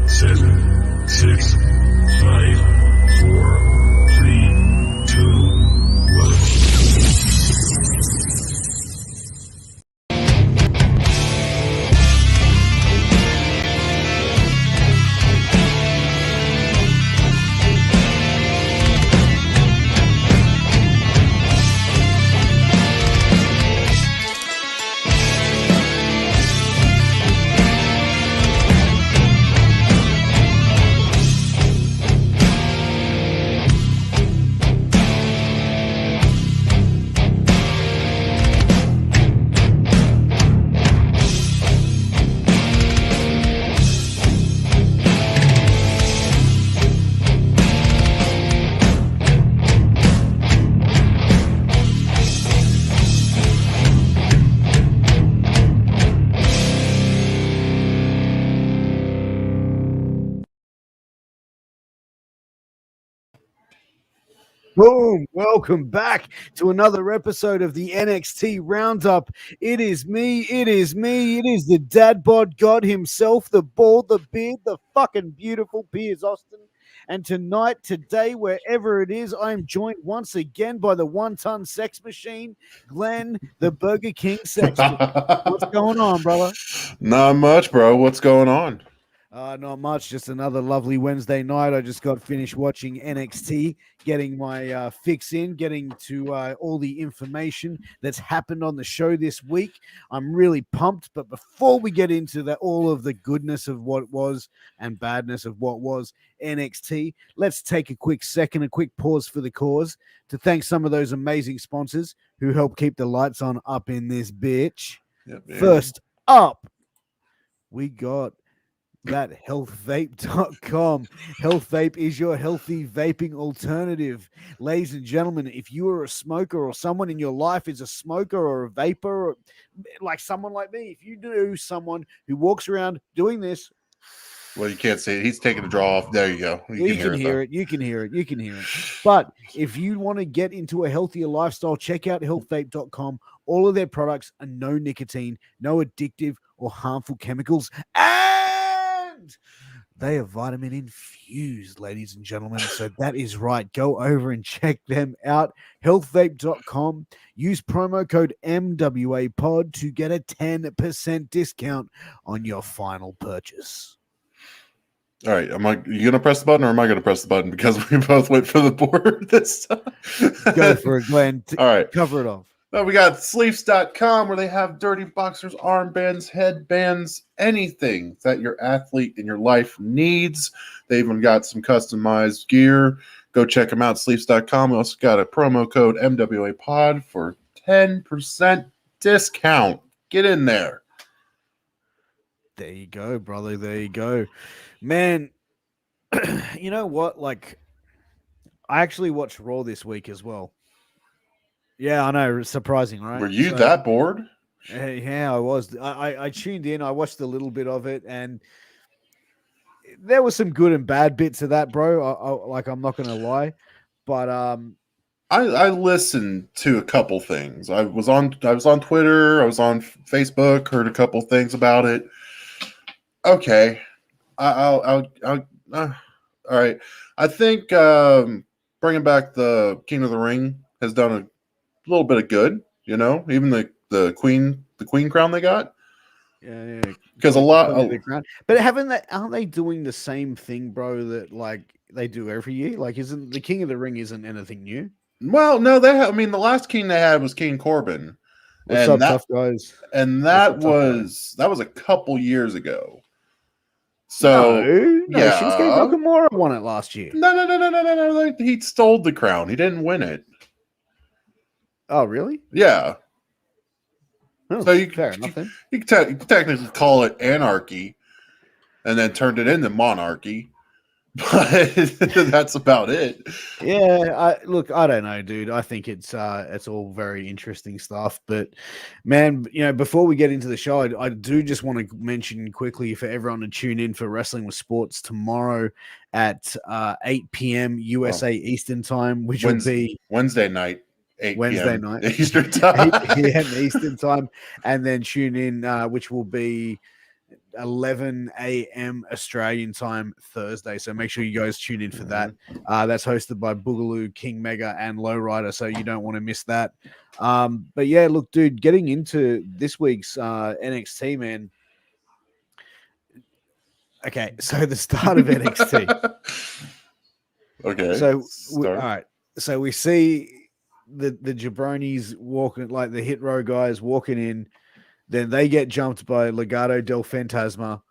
7, 6, 5, 4, 3, 2, 1. Boom! Welcome back to another episode of the NXT Round Up. It is me, it is the dad bod god himself, the bald, the beard, the fucking beautiful Piers Austin. And tonight, today, wherever it is, I am joined once again by the one-ton sex machine, Glenn, the Burger King Sexton. What's going on, brother? Not much, bro. What's going on? Not much. Just another lovely Wednesday night. I just got finished watching NXT, getting my fix in, getting to all the information that's happened on the show this week. I'm really pumped. But before we get into that, all of the goodness of what was and badness of what was NXT, let's take a quick second, a quick pause for the cause to thank some of those amazing sponsors who help keep the lights on up in this bitch. Yep, First up, we got that healthvape.com. Health Vape is your healthy vaping alternative. Ladies and gentlemen, if you are a smoker or someone in your life is a smoker or a vapor, or like someone like me, if you know someone who walks around doing this. Well, you can't see it. He's taking a draw off. There you go. You can hear it. You can hear it. But if you want to get into a healthier lifestyle, check out healthvape.com. All of their products are no nicotine, no addictive or harmful chemicals. And they are vitamin infused, ladies and gentlemen. So that is right. Go over and check them out. Healthvape.com. Use promo code MWA pod to get a 10% discount on your final purchase. All right. You going to press the button or am I going to press the button? Because we both went for the board this time. Go for it, Glenn. All right. Cover it off. Well, we got sleeves.com where they have dirty boxers, armbands, headbands, anything that your athlete in your life needs. They even got some customized gear. Go check them out, sleeves.com. We also got a promo code MWA pod for 10% discount. Get in there. There you go, brother. There you go. Man, you know what? Like, I actually watched Raw this week as well. Yeah, I know. Surprising, right? Were you that bored? Yeah, I was. I tuned in. I watched a little bit of it, and there was some good and bad bits of that, bro. I'm not going to lie, but I listened to a couple things. I was on Twitter. I was on Facebook. Heard a couple things about it. Okay, all right. I think bringing back the King of the Ring has done a little bit of good, you know, even the queen crown they got. Yeah. Because but aren't they doing the same thing, bro, that like they do every year? Like, isn't the King of the Ring isn't anything new? Well, no, the last king they had was King Corbin. What's up, tough guys? And that was a couple years ago. So no, yeah, Shinsuke Nakamura won it last year. No. He stole the crown. He didn't win it. Oh, really? Yeah. Oh, so you can technically call it anarchy, and then turned it into monarchy. But that's about it. Yeah, I don't know, dude. I think it's all very interesting stuff. But man, you know, before we get into the show, I do just want to mention quickly for everyone to tune in for Wrestling with Sports tomorrow at 8 p.m. USA Eastern time, which will be Wednesday night. 8 Wednesday PM night Eastern time. 8 p.m. Eastern time, and then tune in, which will be 11 a.m. Australian time Thursday. So make sure you guys tune in for that. That's hosted by Boogaloo, King Mega, and Lowrider. So you don't want to miss that. But yeah, look, dude, getting into this week's NXT, man. Okay, so the start of NXT. Okay. So all right. So we see the jabronis walking, like the hit row guys walking in. Then they get jumped by Legado del Fantasma.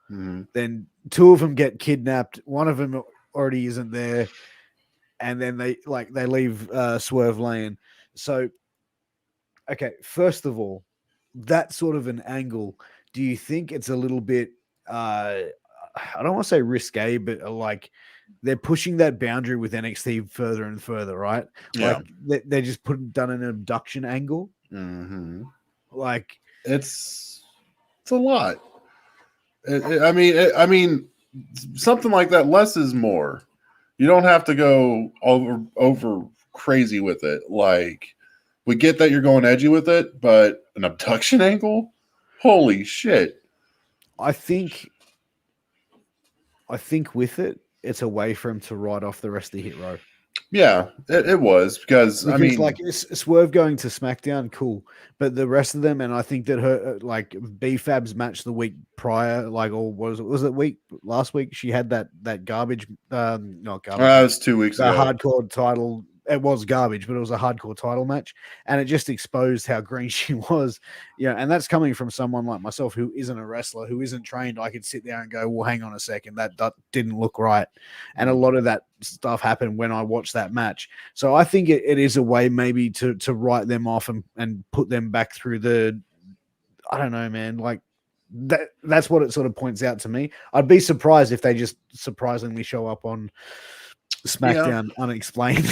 Then two of them get kidnapped. One of them already isn't there, and then they leave Swerve Lane. So, okay, first of all, that sort of an angle. Do you think it's a little bit? I don't want to say risque, but like they're pushing that boundary with NXT further and further, right? Yeah. Like they're just done an abduction angle. Like it's a lot. I mean, something like that. Less is more. You don't have to go over crazy with it. Like, we get that you're going edgy with it, but an abduction angle? Holy shit. I think with it, it's a way for him to write off the rest of the hit row. Yeah, it was because I mean, like Swerve going to SmackDown, cool, but the rest of them, and I think that her like B-Fab's match the week prior, like, or was it last week? She had that garbage, not garbage. That was 2 weeks ago. Hardcore title. It was garbage, but it was a hardcore title match, and it just exposed how green she was. Yeah, and that's coming from someone like myself who isn't a wrestler, who isn't trained. I could sit there and go, "Well, hang on a second, that didn't look right," and a lot of that stuff happened when I watched that match. So I think it is a way maybe to write them off and put them back through the. I don't know, man. Like that's what it sort of points out to me. I'd be surprised if they just surprisingly show up on SmackDown unexplained.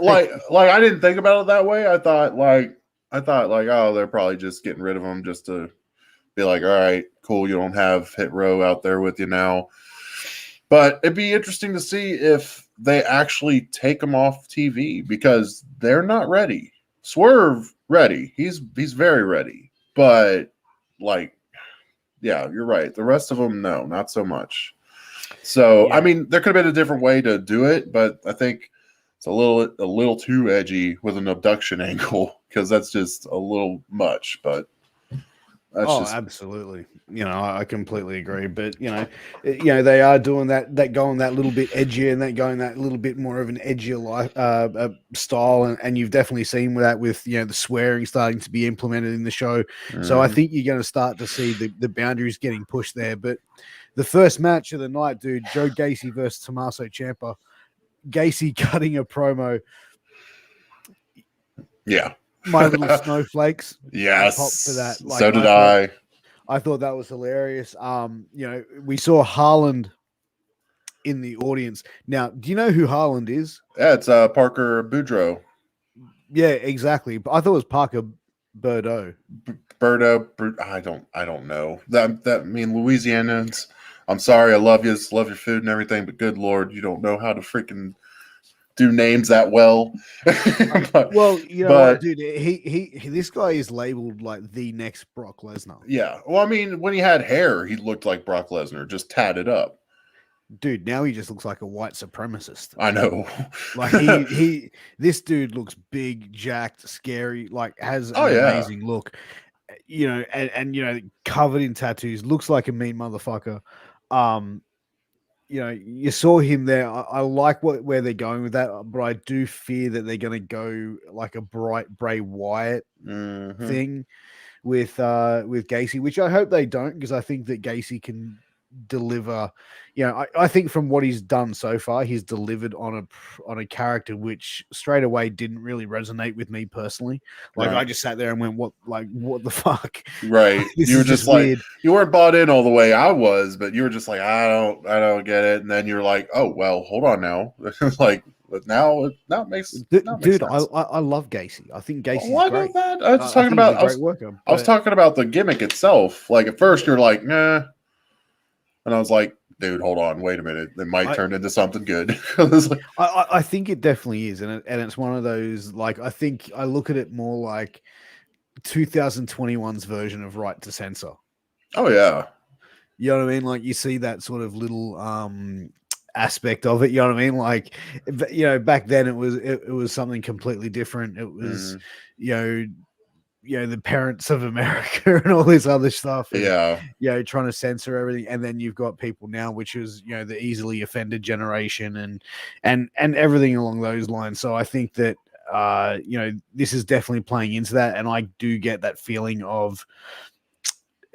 like I didn't think about it that way. I thought like, oh, they're probably just getting rid of them just to be like, all right, cool, you don't have Hit Row out there with you now. But it'd be interesting to see if they actually take them off TV because they're not ready. Swerve ready. He's very ready. But like, yeah, you're right. The rest of them, no, not so much. So, yeah. I mean, there could have been a different way to do it, but I think it's a little too edgy with an abduction angle because that's just a little much. But that's absolutely. You know, I completely agree. But you know, they are doing that going that little bit edgier and that going that little bit more of an edgier life style, and you've definitely seen that with the swearing starting to be implemented in the show. So I think you're going to start to see the boundaries getting pushed there, but. The first match of the night, dude, Joe Gacy versus Tommaso Champa. Gacy cutting a promo. Yeah. My little snowflakes. Yes. Popped for that. Like, so did I. I thought that was hilarious. We saw Haaland in the audience. Now, do you know who Haaland is? Yeah, it's Parker Boudreaux. Yeah, exactly. I thought it was Parker Bordeaux. I don't know. That mean Louisianans. I'm sorry, I love you, love your food and everything, but good Lord, you don't know how to freaking do names that well. Well, what, dude, he this guy is labeled like the next Brock Lesnar. Yeah. Well, I mean, when he had hair, he looked like Brock Lesnar, just tatted up. Dude, now he just looks like a white supremacist. I know. Like this dude looks big, jacked, scary, like has an amazing look. And covered in tattoos, looks like a mean motherfucker. You saw him there. I like where they're going with that, but I do fear that they're going to go like a bright Bray Wyatt thing with Gacy, which I hope they don't, because I think that Gacy can deliver. I think from what he's done so far, he's delivered on a character which straight away didn't really resonate with me personally. Like, right. I just sat there and went, what the fuck? Right. You were just like, weird. You weren't bought in all the way I was, but you were just like, I don't get it. And then you're like, oh, well, hold on now. Like, but now it makes dude, sense. I love Gacy. I think Gacy's great. That. I was talking about I was talking about the gimmick itself. Like, at first you're like, nah. And I was like, dude, hold on, wait a minute. It might turn into something good. I think it definitely is. And it's one of those, like, I think I look at it more like 2021's version of Right to Censor. Oh, yeah. You know what I mean? Like you see that sort of little aspect of it. You know what I mean? Like back then it was something completely different. It was you know the parents of America and all this other stuff, and trying to censor everything. And then you've got people now, which is the easily offended generation, and everything along those lines. So I think that this is definitely playing into that, and I do get that feeling of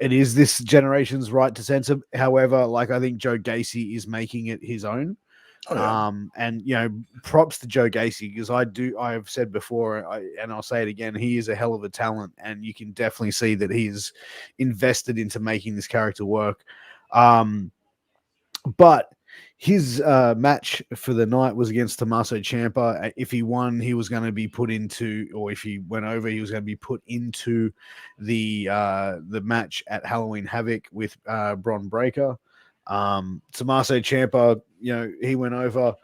it is this generation's right to censor. However, like I think Joe Gacy is making it his own. Oh, yeah. And props to Joe Gacy, because I've said before, and I'll say it again, he is a hell of a talent, and you can definitely see that he's invested into making this character work. But his match for the night was against Tommaso Champa. If he won, he was going to be put into, or if he went over, he was going to be put into the match at Halloween Havoc with Bron Breakker. Tommaso Champa, he went over.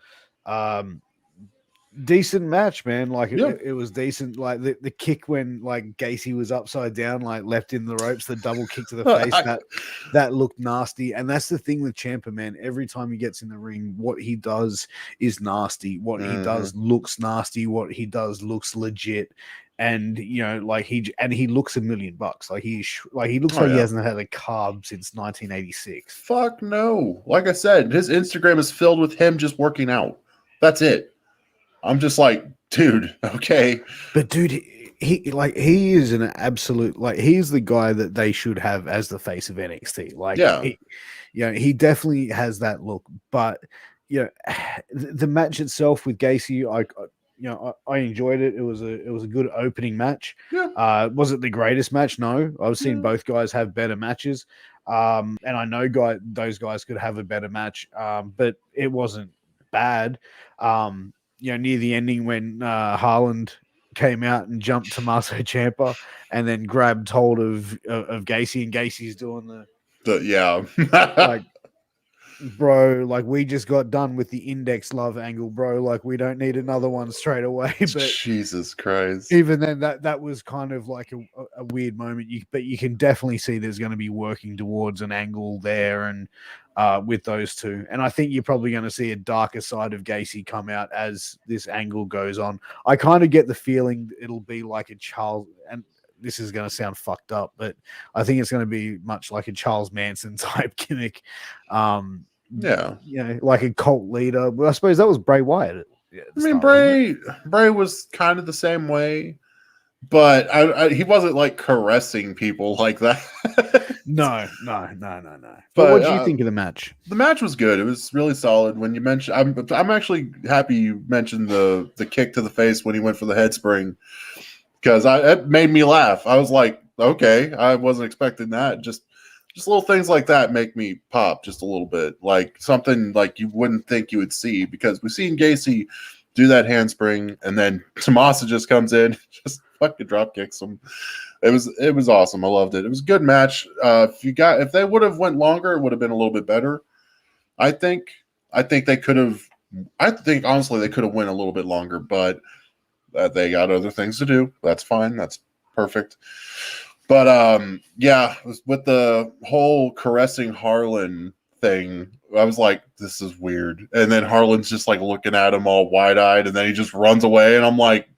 Decent match, man. Like it was decent. Like the kick when like Gacy was upside down, like left in the ropes, the double kick to the face, that looked nasty. And that's the thing with Ciampa, man. Every time he gets in the ring, what he does is nasty. What he does looks nasty. What he does looks legit. And he looks $1 million. Like he looks like he hasn't had a carb since 1986. Fuck no. Like I said, his Instagram is filled with him just working out. That's it. I'm just like, dude, okay. But dude, he is an absolute, like, he's the guy that they should have as the face of NXT. Like, he definitely has that look. But the match itself with Gacy, I enjoyed it. It was a good opening match. Yeah. Was it the greatest match? No, I've seen both guys have better matches. And I know those guys could have a better match. But it wasn't bad. Near the ending when Haaland came out and jumped Tommaso Ciampa and then grabbed hold of Gacy, and Gacy's doing like, bro, like we just got done with the index love angle, bro. Like we don't need another one straight away. But Jesus Christ. Even then, that was kind of like a weird moment. But you can definitely see there's going to be working towards an angle there, and with those two. And I think you're probably going to see a darker side of Gacy come out as this angle goes on. I kind of get the feeling it'll be like a Charles, and this is going to sound fucked up, but I think it's going to be much like a Charles Manson type gimmick. Like a cult leader. But I suppose that was Bray Wyatt. I mean, Bray was kind of the same way, but he wasn't like caressing people like that. No. But what did you think of the match? The match was good. It was really solid. When you mentioned, I'm actually happy you mentioned the kick to the face when he went for the head spring, because it made me laugh. I was like, okay, I wasn't expecting that. Just little things like that make me pop just a little bit, like something like you wouldn't think you would see, because we've seen Gacy do that handspring, and then Tommaso just comes in, just fucking drop kicks him. It was awesome. I loved it. It was a good match. If they would have went longer, it would have been a little bit better. I think they could have. I think honestly they could have went a little bit longer, but they got other things to do. That's fine. That's perfect. But with the whole caressing Harlan thing, I was like, this is weird. And then Harlan's just like looking at him all wide-eyed, and then he just runs away, and I'm like,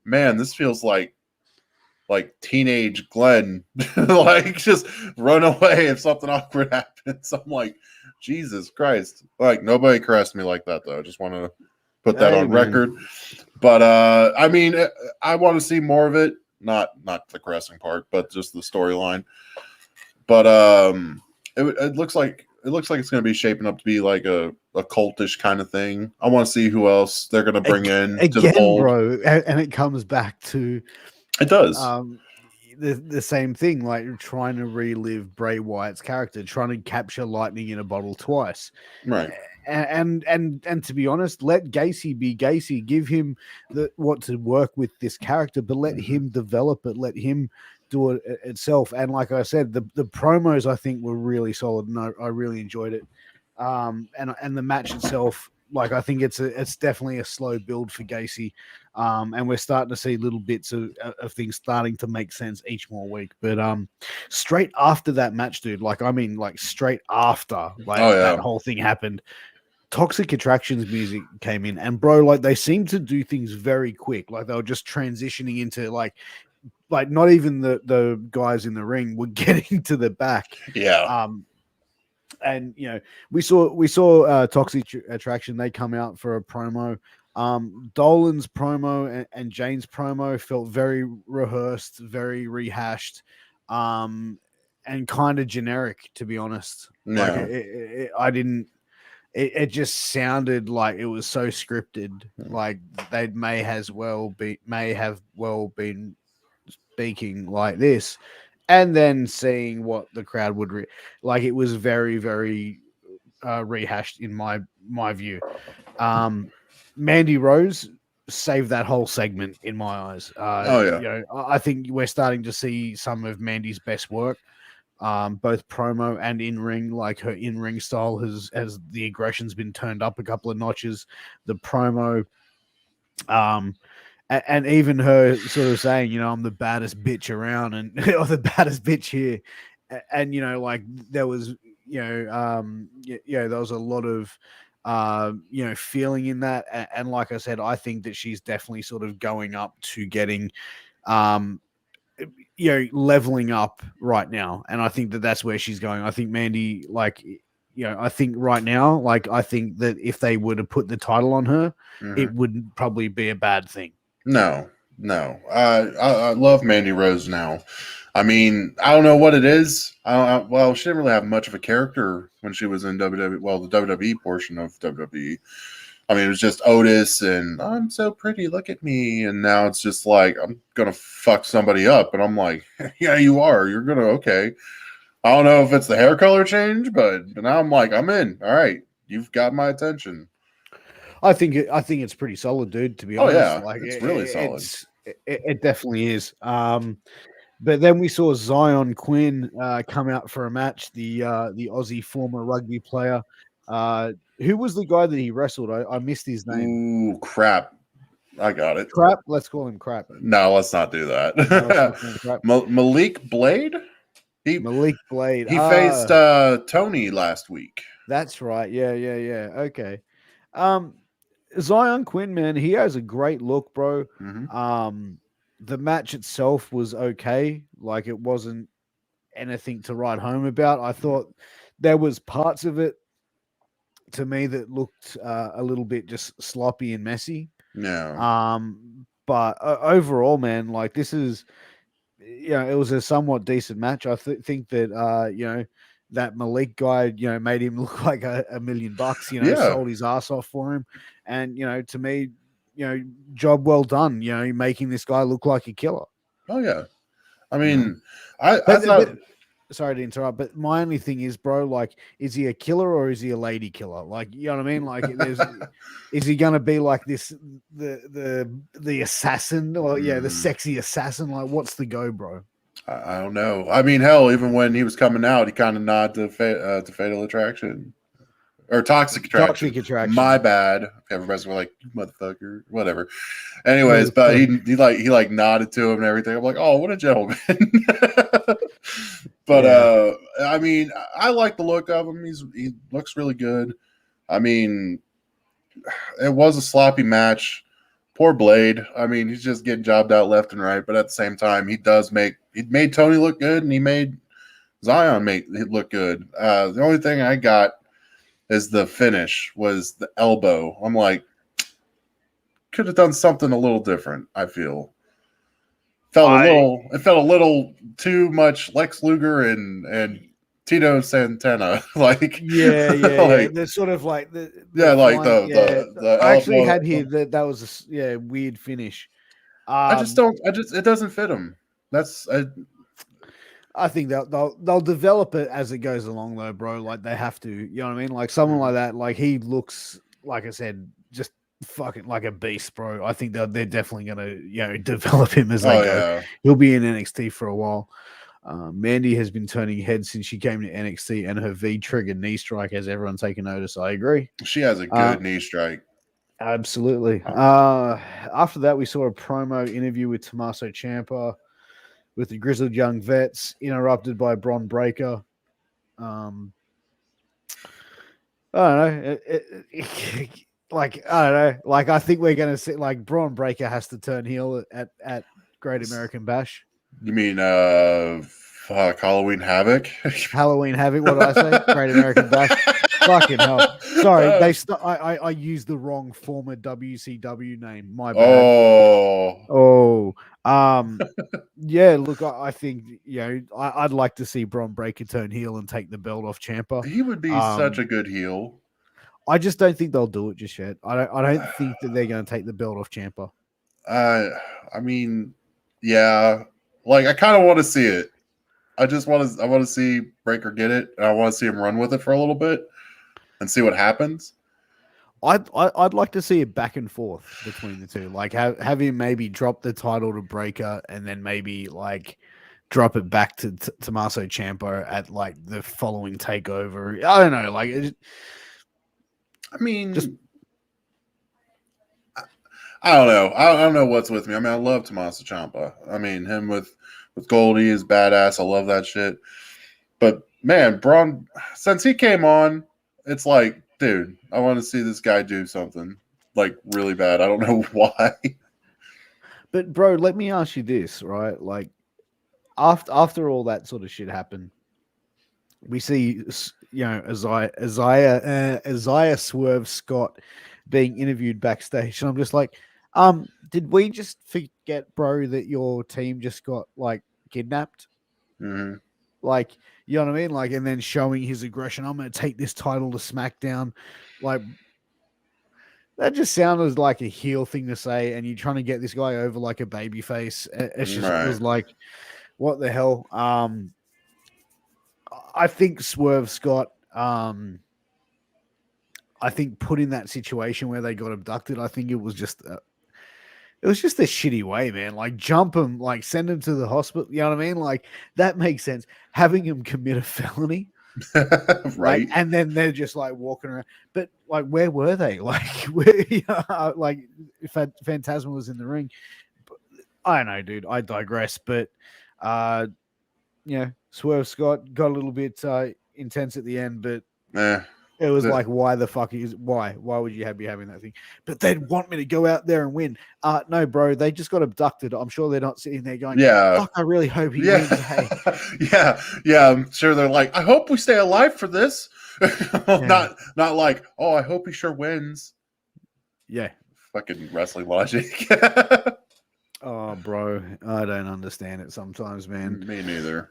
man, this feels like teenage Glenn. Like, just run away if something awkward happens. I'm like, Jesus Christ. Like, nobody caressed me like that, though. I just want to put that on record. But I mean, I want to see more of it. Not the caressing part, but just the storyline. But it looks like it's going to be shaping up to be like a cultish kind of thing. I want to see who else they're going to bring in to the fold, bro. And it comes back to it does the same thing, like trying to relive Bray Wyatt's character, trying to capture lightning in a bottle twice, right? And to be honest, let Gacy be Gacy. Give him what to work with this character, but let him develop it. Let him do it itself. And like I said, the promos I think were really solid, and I really enjoyed it. And the match itself, like I think it's definitely a slow build for Gacy, and we're starting to see little bits of things starting to make sense each more week. But straight after that match, dude, like I mean, like straight after that whole thing happened, Toxic Attractions music came in, and bro, like they seemed to do things very quick. Like they were just transitioning into like not even the guys in the ring were getting to the back. Yeah. And you know, we saw Toxic Attraction. They come out for a promo. Dolan's promo and Jane's promo felt very rehearsed, very rehashed, and kind of generic, to be honest. No. Like I didn't. It just sounded like it was so scripted. Like they may have well been speaking like this, and then seeing what the crowd would like. It was very, very rehashed in my view. Mandy Rose saved that whole segment in my eyes. You know, I think we're starting to see some of Mandy's best work. Both promo and in ring, like her in ring style has the aggression's been turned up a couple of notches. The promo, and even her sort of saying, you know, I'm the baddest bitch around, and or the baddest bitch here, and you know, like there was, you know, there was a lot of, you know, feeling in that, and like I said, I think that she's definitely sort of going up to getting, you know, leveling up right now, and I think that that's where she's going. I think Mandy, like, you know, I think right now, like, I think that if they were to put the title on her, it wouldn't probably be a bad thing. No. I love Mandy Rose now. I mean, I don't know what it is. Well, she didn't really have much of a character when she was in WWE. Well, the WWE portion of WWE. I mean, it was just Otis and I'm so pretty, look at me. And now it's just like, I'm going to fuck somebody up. And I'm like, yeah, you are. You're going to, okay. I don't know if it's the hair color change, but now I'm like, I'm in. All right. You've got my attention. I think it's pretty solid, dude, to be honest. Yeah, like it's really solid. It definitely is. But then we saw Zion Quinn come out for a match, the Aussie former rugby player. Who was the guy that he wrestled? I missed his name. Ooh, crap. I got it. Crap? Let's call him Crap. No, let's not do that. Malik Blade? Malik Blade. He faced Tony last week. That's right. Yeah. Okay. Zion Quinn, man, he has a great look, bro. The match itself was okay. Like, it wasn't anything to write home about. I thought there was parts of it to me that looked a little bit just sloppy and messy. Yeah. But overall, man, like, this is, you know, it was a somewhat decent match. I think that, you know, that Malik guy, you know, made him look like $1 million, you know, sold his ass off for him. And, you know, to me, you know, job well done, you know, making this guy look like a killer. Oh, yeah. I mean, sorry to interrupt, but my only thing is, bro, like, is he a killer or is he a lady killer? Like, you know what I mean? Like, is he gonna be like this, the assassin, or the sexy assassin? Like, what's the go, bro? I don't know. I mean, hell, even when he was coming out, he kind of nodded to Fatal Attraction or Toxic Attraction. My bad. Everybody's like, motherfucker, whatever. Anyways, but he nodded to him and everything. I'm like, oh, what a gentleman. But I mean, I like the look of him. He looks really good. I mean, it was a sloppy match. Poor Blade. I mean, he's just getting jobbed out left and right. But at the same time, he made Tony look good, and he made Zion look good. The only thing I got is the finish was the elbow. I'm like, could have done something a little different. I feel it felt a little too much Lex Luger and Tito Santana. Like, like, they're sort of like the I actually had here that was a weird finish. It doesn't fit him. I think they'll develop it as it goes along, though, bro. Like, they have to, you know what I mean? Like, someone like that, like, he looks, like I said, just fucking like a beast, bro. I think they're definitely gonna, you know, develop him as they go. He'll be in NXT for a while. Mandy has been turning heads since she came to NXT, and her V-trigger knee strike has everyone taken notice. I agree. She has a good knee strike. Absolutely. After that, we saw a promo interview with Tommaso Champa with the Grizzled Young Vets, interrupted by Bron Breakker. I don't know. I don't know. Like, I think we're going to see, like, Bron Breakker has to turn heel at Great American Bash. You mean Halloween Havoc? Halloween Havoc, what did I say? Great American Bash. Fucking hell. Sorry, I used the wrong former WCW name. My bad. Yeah, look, I think, I'd like to see Bron Breakker turn heel and take the belt off Champa. He would be such a good heel. I just don't think they'll do it just yet. I don't think that they're going to take the belt off Champa. I mean, yeah. Like, I kind of want to see it. I want to see Breakker get it, and I want to see him run with it for a little bit and see what happens. I'd like to see it back and forth between the two. Like, have him maybe drop the title to Breakker and then maybe, like, drop it back to Tommaso Ciampa at, like, the following takeover. I don't know. Like, I don't know. I don't know what's with me. I mean, I love Tommaso Ciampa. I mean, him with Goldie is badass. I love that shit. But man, Braun, since he came on, it's like, dude, I want to see this guy do something like really bad. I don't know why. But bro, let me ask you this, right? Like, after all that sort of shit happened, we see, Isaiah Swerve Scott being interviewed backstage, and I'm just like, did we just forget, bro, that your team just got, like, kidnapped? Mm-hmm. Like, you know what I mean? Like, and then showing his aggression. I'm going to take this title to SmackDown. Like, that just sounded like a heel thing to say, and you're trying to get this guy over like a baby face. It's just, It was like, what the hell? I think Swerve Scott, I think put in that situation where they got abducted, I think it was just a shitty way, man. Like, jump him, like, send him to the hospital. You know what I mean? Like, that makes sense. Having him commit a felony, right? Like, and then they're just like walking around. But like, where were they? Like, where? Like, if Phantasma was in the ring, I don't know, dude. I digress. But Swerve Scott got a little bit intense at the end, but. It was like, why the fuck why would you be having that thing? But they'd want me to go out there and win. No, bro, they just got abducted. I'm sure they're not sitting there going, fuck, I really hope he wins. Hey. Yeah. I'm sure they're like, I hope we stay alive for this. Not like, oh, I hope he sure wins. Yeah. Fucking wrestling logic. Oh, bro, I don't understand it sometimes, man. Me neither.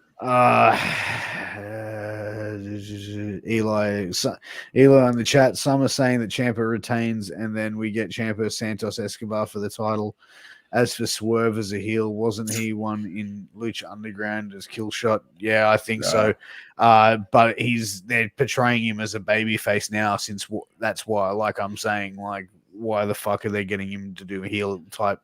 Eli in the chat, some are saying that Ciampa retains, and then we get Ciampa Santos Escobar for the title. As for Swerve as a heel, wasn't he one in Lucha Underground as Killshot? Yeah, I think so. But they're portraying him as a babyface now, since that's why, like I'm saying, like, why the fuck are they getting him to do a heel type?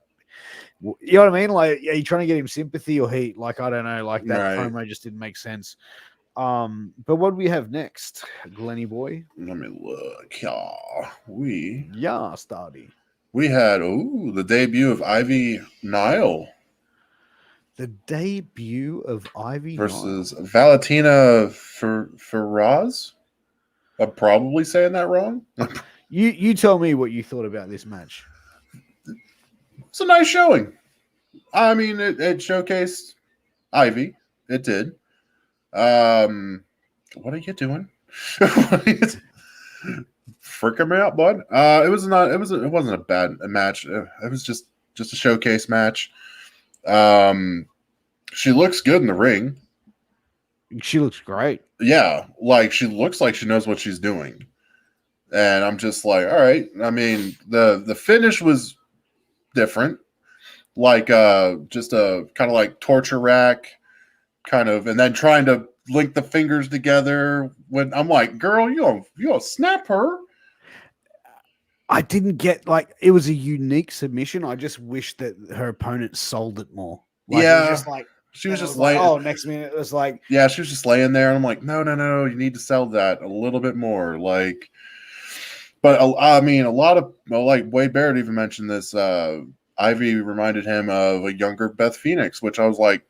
You know what I mean? Like, are you trying to get him sympathy or heat? Like, I don't know. Like, that promo just didn't make sense. But what do we have next, Glenny boy? Let me look. Stardy. We had the debut of Ivy Nile. The debut of Ivy versus Nile. Valentina Feroz. I'm probably saying that wrong. You tell me what you thought about this match. It's a nice showing. I mean, it showcased Ivy. It did. What are you doing? Freaking me out, bud. It wasn't a bad match. It was just a showcase match. She looks good in the ring. She looks great. Yeah, like, she looks like she knows what she's doing. And I'm just like, all right. I mean, the finish was different, like just a kind of like torture rack kind of, and then trying to link the fingers together. When I'm like, girl, you don't snap her. I didn't get, like, it was a unique submission. I just wish that her opponent sold it more. Like, it was just like, She was just like, laying. oh, next minute it was like, yeah, she was just laying there, and I'm like, no, you need to sell that a little bit more, like. But I mean, a lot of like Wade Barrett even mentioned this. Ivy reminded him of a younger Beth Phoenix, which I was like,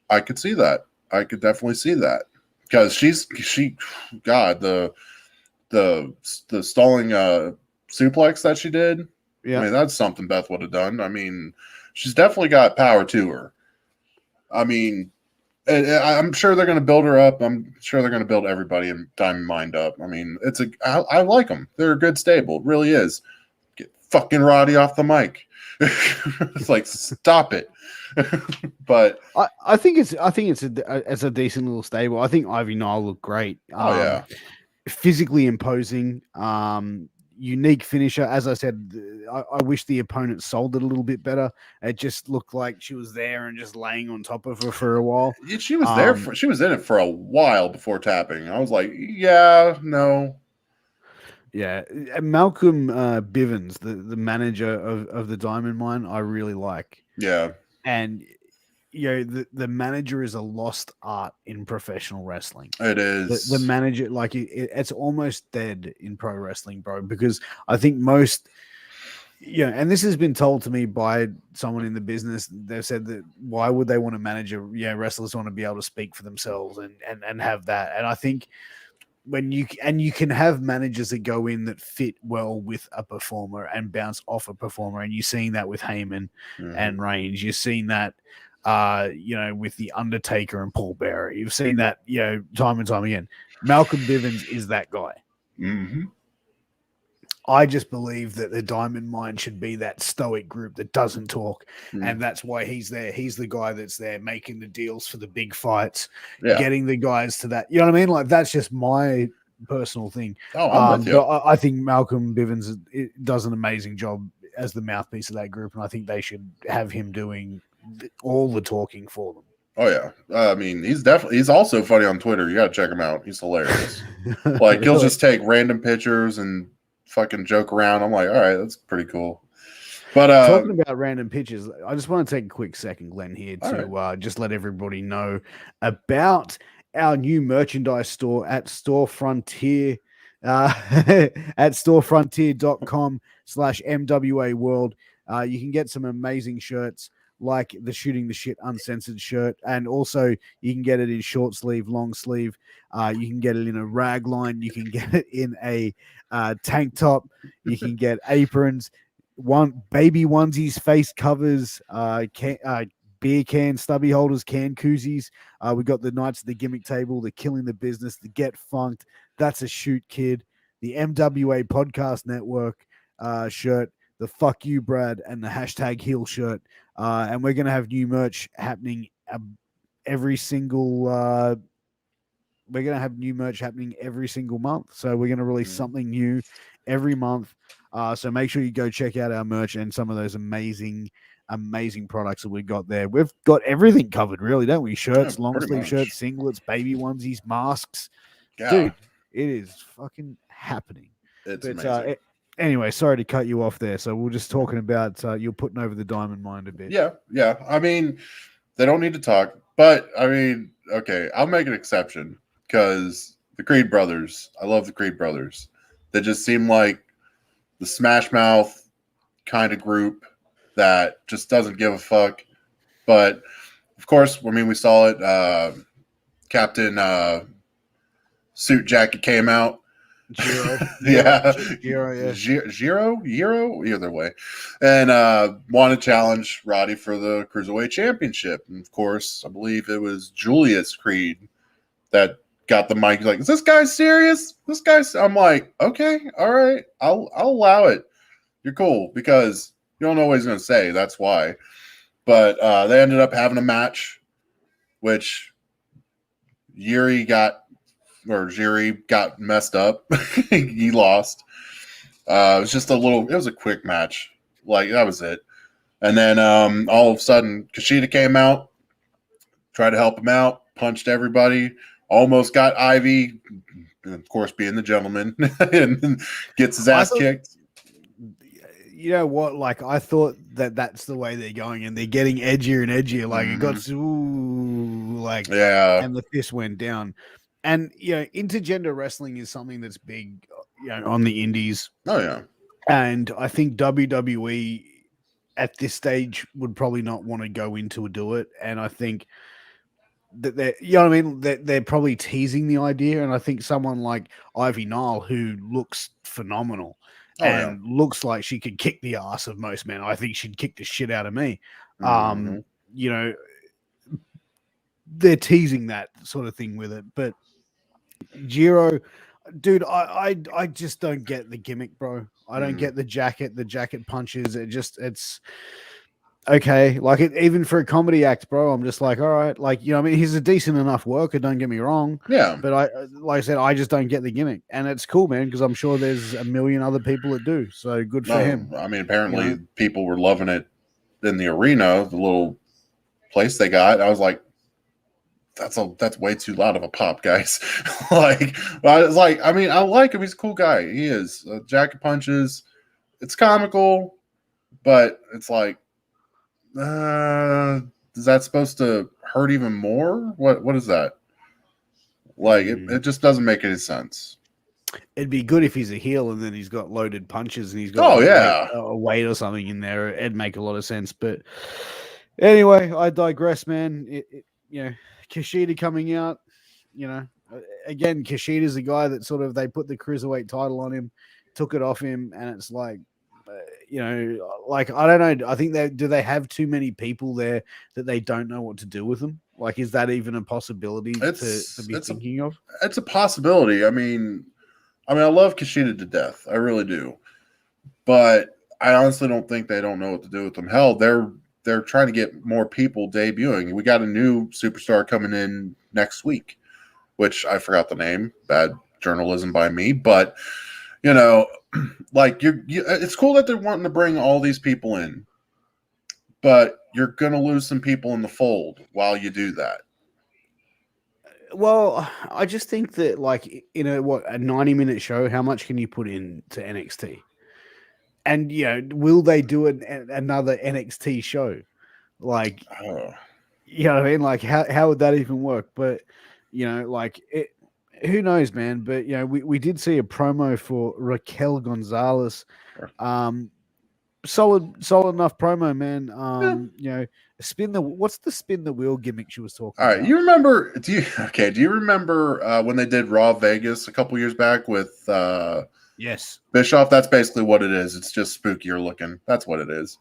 I could see that. I could definitely see that because God, the stalling suplex that she did. yeah, I mean, that's something Beth would have done. I mean, she's definitely got power to her. I mean, I'm sure they're going to build her up. I'm sure they're going to build everybody in Diamond Mind up. I mean, I like them. They're a good stable. It really is. Get fucking Roddy off the mic. It's like, stop it. But I think it's a decent little stable. I think Ivy Nile look great. Oh yeah, Physically imposing. Unique finisher. As I said, I wish the opponent sold it a little bit better. It just looked like she was there and just laying on top of her for a while. she was there. She was in it for a while before tapping. I was like, yeah, no. Yeah, Malcolm Bivens, the manager of the Diamond Mine, I really like. Yeah, and the manager is a lost art in professional wrestling. It is. The manager, like it's almost dead in pro wrestling, bro. Because I think most, and this has been told to me by someone in the business. They've said that why would they want to manage a wrestlers want to be able to speak for themselves and have that. And I think when you can have managers that go in that fit well with a performer and bounce off a performer, and you're seeing that with Heyman and Reigns. You're seeing that, with the Undertaker and Paul Bearer. You've seen that, time and time again. Malcolm Bivens is that guy. Mm-hmm. I just believe that the Diamond Mine should be that stoic group that doesn't talk, and that's why he's there. He's the guy that's there making the deals for the big fights, getting the guys to that. You know what I mean? Like, that's just my personal thing. Oh, I'm with you. But I think Malcolm Bivens does an amazing job as the mouthpiece of that group, and I think they should have him doing all the talking for them. Oh yeah, I mean, he's also funny on Twitter. You gotta check him out. He's hilarious. Like, he'll just take random pictures and fucking joke around. I'm like, all right, that's pretty cool. But talking about random pictures, I just want to take a quick second, Glenn, here to just let everybody know about our new merchandise store at Store Frontier, at storefrontier.com/MWA World. You can get some amazing shirts like the Shooting the Shit Uncensored shirt, and also you can get it in short sleeve, long sleeve. You can get it in a rag line. You can get it in a tank top. You can get aprons, baby onesies, face covers, beer can stubby holders, can koozies. We got the Knights of the Gimmick Table, the Killing the Business, the Get Funked, That's a Shoot Kid, the MWA Podcast Network shirt, the Fuck You Brad, and the hashtag Heel shirt. And we're going to have new merch happening every single month. So we're going to release something new every month. So make sure you go check out our merch and some of those amazing products that we got there. We've got everything covered, really, don't we? Shirts, long sleeve shirts, singlets, baby onesies, masks. Yeah. Dude, it is fucking happening. It's amazing. Anyway, sorry to cut you off there. So we're just talking about you're putting over the Diamond Mine a bit. Yeah. I mean, they don't need to talk, but I mean, okay, I'll make an exception because the Creed brothers. I love the Creed brothers. They just seem like the Smash Mouth kind of group that just doesn't give a fuck. But of course, I mean, we saw it. Captain Suit Jacket came out. Giro, either way, and want to challenge Roddy for the Cruiserweight Championship. And of course, I believe it was Julius Creed that got the mic. He's like, is this guy serious? I'm like, okay, all right, I'll allow it. You're cool because you don't know what he's going to say. That's why. But they ended up having a match, which Jiri got messed up. He lost. It was a quick match. Like, that was it. And then all of a sudden, Kushida came out, tried to help him out, punched everybody, almost got Ivy, of course, being the gentleman, and gets his ass kicked. you know what? Like, I thought that's the way they're going, and they're getting edgier and edgier. Like, it got like, Yeah. and the fist went down. And intergender wrestling is something that's big, on the indies. Oh yeah. And I think WWE at this stage would probably not want to go into do it. And I think that they're probably teasing the idea. And I think someone like Ivy Nile, who looks phenomenal and looks like she could kick the ass of most men, I think she'd kick the shit out of me. They're teasing that sort of thing with it. But Jiro, dude, I just don't get the gimmick, bro. I don't get the jacket punches. It's okay. Like, even for a comedy act, bro, I'm just like, all right, like, he's a decent enough worker, don't get me wrong. Yeah. But like I said, I just don't get the gimmick. And it's cool, man, because I'm sure there's a million other people that do. So good for him. I mean, apparently people were loving it in the arena, the little place they got. I was like, that's way too loud of a pop, guys. I like him. He's a cool guy. He is. Jacket punches. It's comical, but it's like, is that supposed to hurt even more? What is that? Like, it just doesn't make any sense. It'd be good if he's a heel and then he's got loaded punches and he's got a weight or something in there. It'd make a lot of sense. But anyway, I digress, man. Kushida coming out, again, Kushida's the guy that sort of, they put the cruiserweight title on him, took it off him, and it's like, like, I don't know. I think do they have too many people there that they don't know what to do with them? Like, is that even a possibility to be thinking of? It's a possibility. I mean, I love Kushida to death. I really do. But I honestly don't think they don't know what to do with them. Hell, they're trying to get more people debuting. We got a new superstar coming in next week, which I forgot the name. Bad journalism by me. But, like, it's cool that they're wanting to bring all these people in. But you're going to lose some people in the fold while you do that. Well, I just think that, like, in a 90-minute show, how much can you put into NXT? And, will they do another NXT show? Like, you know what I mean? Like, how would that even work? But, like, who knows, man? But, we did see a promo for Raquel Gonzalez. Solid enough promo, man. What's the spin the wheel gimmick she was talking about? All right, you remember? Do you remember when they did Raw Vegas a couple years back with Yes, Bischoff? That's basically what it is. It's just spookier looking. That's what it is.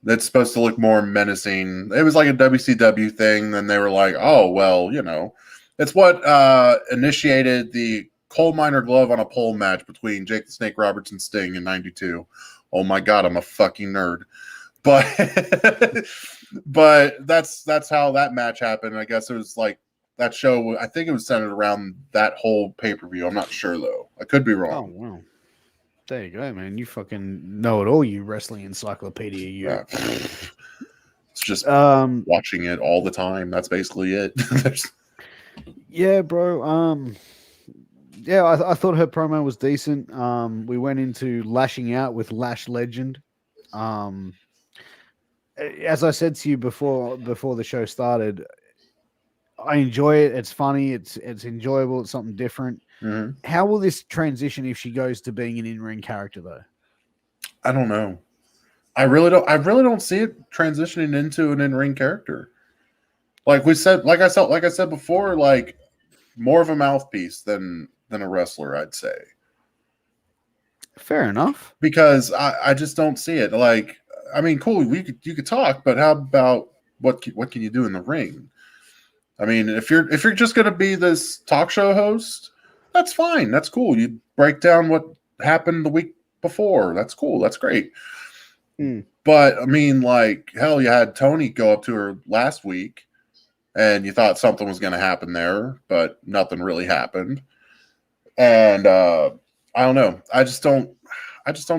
It's supposed to look more menacing. It was like a WCW thing. Then they were like, oh, well, it's what initiated the coal miner glove on a pole match between Jake the Snake Roberts and Sting in '92. Oh my God, I'm a fucking nerd. But but that's how that match happened. I guess it was like that show. I think it was centered around that whole pay-per-view. I'm not sure though. I could be wrong. Oh wow. There you go, man. You fucking know it all, you wrestling encyclopedia. Yeah. It's just watching it all the time. That's basically it. Yeah, bro. Yeah, I thought her promo was decent. We went into lashing out with Lash Legend. As I said to you before the show started, I enjoy it. It's funny. It's enjoyable. It's something different. Mm-hmm. How will this transition if she goes to being an in-ring character, though? I don't know. I really don't see it transitioning into an in-ring character. Like I said before, like more of a mouthpiece than a wrestler, I'd say. Fair enough. Because I just don't see it. Like, I mean, cool, you could talk, but how about what can you do in the ring? I mean, if you're just gonna be this talk show host, that's fine. That's cool. You break down what happened the week before. That's cool. That's great. But I mean, like, hell, you had Tony go up to her last week and you thought something was going to happen there, but nothing really happened. And I don't know. I just don't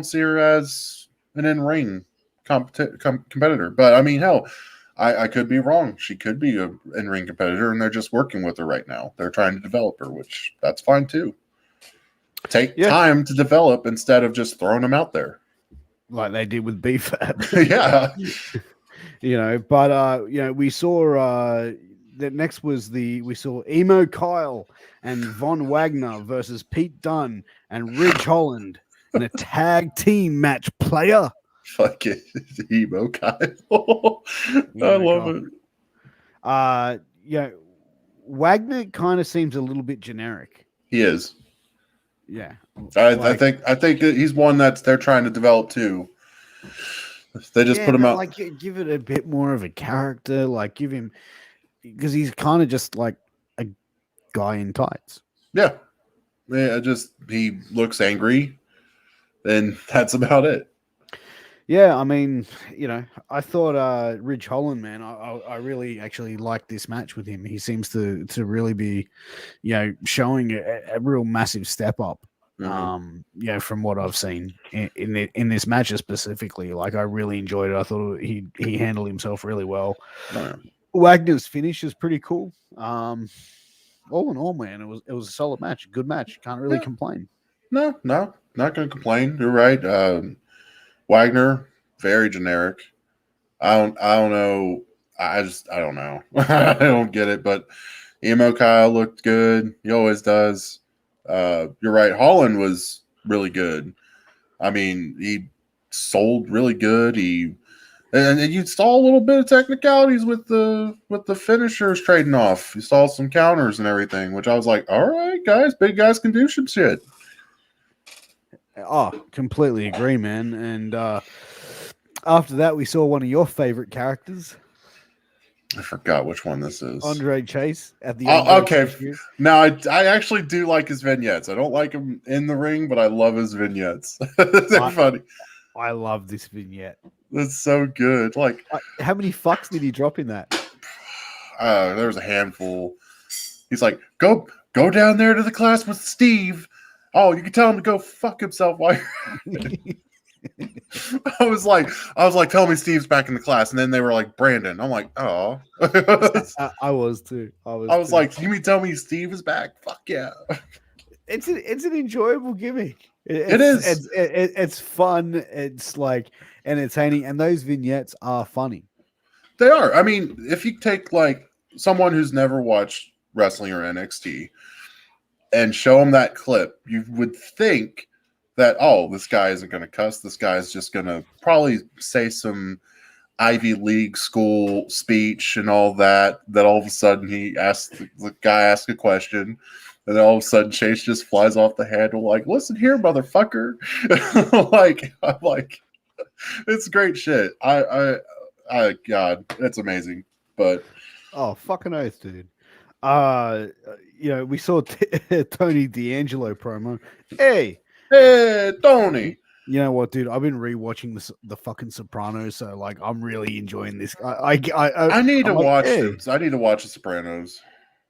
see her as an in-ring competitor. But I mean, hell, I could be wrong. She could be an in-ring competitor, and they're just working with her right now. They're trying to develop her, which that's fine too. Take time to develop instead of just throwing them out there. like they did with BFAT. Yeah. We saw that next was we saw Emo Kyle and Von Wagner versus Pete Dunne and Ridge Holland in a tag team match, player. Fucking emo Kyle. I love it. Wagner kind of seems a little bit generic. He is. Yeah. I think he's one that they're trying to develop too. They just put him out. Like, give it a bit more of a character. Like, give him, because he's kind of just like a guy in tights. Yeah. He looks angry, and that's about it. Yeah, I mean, I thought Ridge Holland, man, I really actually like this match with him. He seems to really be, showing a real massive step up. Mm-hmm. From what I've seen in this match specifically, like I really enjoyed it. I thought he handled himself really well. Oh, yeah. Wagner's finish is pretty cool. All in all, man, it was a solid match, good match. Can't really complain. No, not going to complain. You're right. Wagner, very generic. I don't know. I don't know. I don't get it. But Emo Kyle looked good. He always does. You're right. Holland was really good. I mean, he sold really good. And you saw a little bit of technicalities with the finishers trading off. You saw some counters and everything, which I was like, all right, guys, big guys can do some shit. Oh, completely agree, man. And after that, we saw one of your favorite characters. I forgot which one this is. Andre Chase at the end. Okay. Now, I actually do like his vignettes. I don't like him in the ring, but I love his vignettes. They're funny. I love this vignette. That's so good. Like, how many fucks did he drop in that? There was a handful. He's like, go down there to the class with Steve. Oh, you can tell him to go fuck himself while you're I was like, tell me Steve's back in the class, and then they were like, Brandon. I'm like, oh. I was too. I was like, you mean tell me Steve is back? Fuck yeah. It's an enjoyable gimmick. It is. It's fun. It's like entertaining, and those vignettes are funny. They are. I mean, if you take like someone who's never watched wrestling or NXT and show them that clip, you would think that, oh, this guy isn't going to cuss. This guy's just going to probably say some Ivy League school speech and all that. Then all of a sudden the guy asks a question, and then all of a sudden Chase just flies off the handle like, listen here, motherfucker. I'm like, it's great shit. God, it's amazing. But oh, fucking oath, dude. We saw Tony D'Angelo promo. Hey, Tony. You know what, dude? I've been rewatching the fucking Sopranos, so like I'm really enjoying this. I need to watch them. I need to watch The Sopranos.